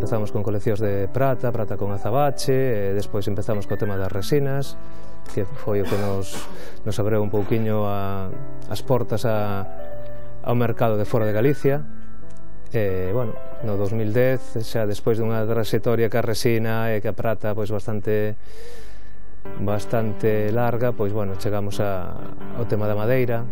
empezamos con coleccións de prata con azabache, despois empezamos co tema das resinas, que foi o que nos abriu un pouquiño as portas ao mercado de fora de Galicia. Bueno, no 2010, xa despois dunha trayectoria que a resina e que a prata pois bastante larga, pois bueno, chegamos ao tema da madeira.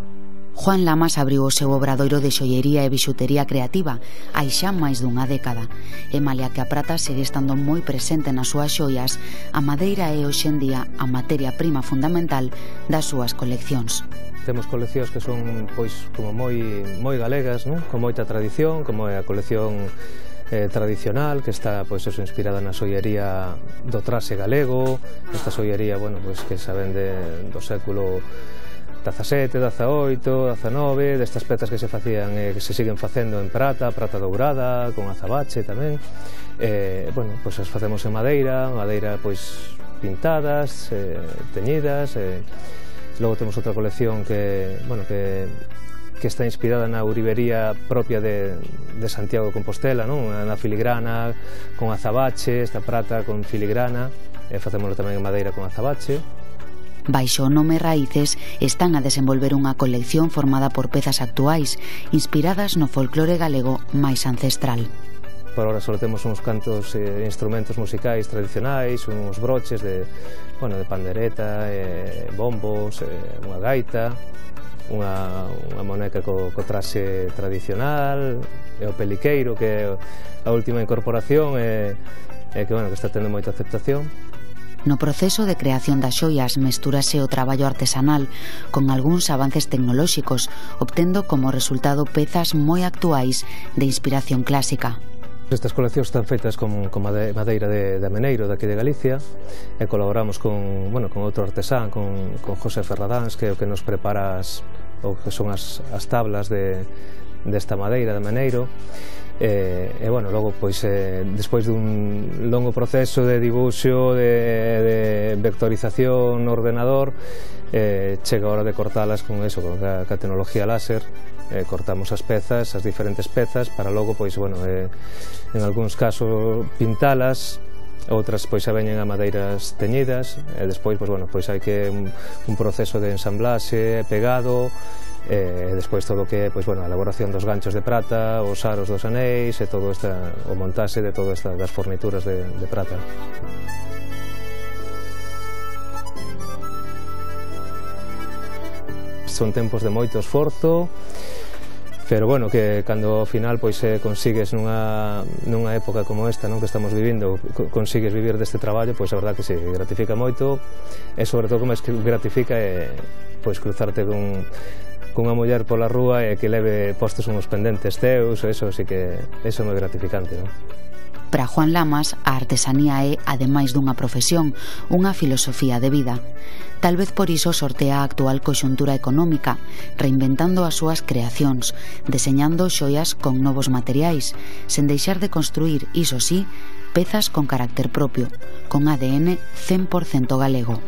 Juan Lamas abriu o seu obradoiro de xoiería e bixutería creativa hai xa máis dunha década, e malia que a prata segue estando moi presente nas súas xoias, a madeira é hoxe en día a materia prima fundamental das súas coleccións. Temos coleccións que son pois como moi galegas, non? Con moita tradición, como é a colección tradicional, que está pois eso inspirada na xoiería do traxe galego, esta xoiería, bueno, pois que xa vende do século XVII, XVIII, XIX, destas pezas que se facían e que se siguen facendo en prata dourada, con azabache tamén. Bueno, pois as facemos en madeira pois pintadas, teñidas. Logo temos outra colección que está inspirada na ourivería propia de Santiago de Compostela, non? Na filigrana con azabache, esta prata con filigrana, facémoslo tamén en madeira con azabache. Baixo o nome Raíces están a desenvolver unha colección formada por pezas actuais, inspiradas no folclore galego máis ancestral. Por ahora só temos uns cantos instrumentos musicais tradicionais, uns broches de pandereta, bombos, unha gaita, unha moneca co traxe tradicional, e o peliqueiro, que é a última incorporación e que está tendo moita aceptación. No proceso de creación das xoias mestúrase o traballo artesanal con algúns avances tecnolóxicos, obtendo como resultado pezas moi actuais de inspiración clásica. Estas coleccións están feitas con madeira de Ameneiro, daqui de Galicia, e colaboramos con outro artesán, con José Ferradáns, que é o que nos prepara o que son as tablas desta madeira de Ameneiro. Logo, despois dun longo proceso de dibuixo, de vectorización no ordenador, chega a hora de cortalas con a tecnología láser. Cortamos as diferentes pezas, para logo, en algúns casos, pintalas, outras xa veñen a madeiras teñidas, e despois, hai que un proceso de ensamblaxe, pegado, e despois todo o que é a elaboración dos ganchos de prata, os aros dos anéis e todo o montaxe de todas das fornituras de prata. Son tempos de moito esforzo, pero que cando ao final consigues nunha época como esta que estamos vivindo, consigues vivir deste traballo, a verdad que si, gratifica moito, e sobre todo o que máis gratifica é cruzarte cunha muller pola rúa e que leve postos uns pendentes teus, eso sí que é moi gratificante, non? Para Juan Lamas, a artesanía é, ademais dunha profesión, unha filosofía de vida. Tal vez por iso sortea a actual conxuntura económica, reinventando as súas creacións, deseñando xoias con novos materiais, sen deixar de construir, iso sí, pezas con carácter propio, con ADN 100% galego.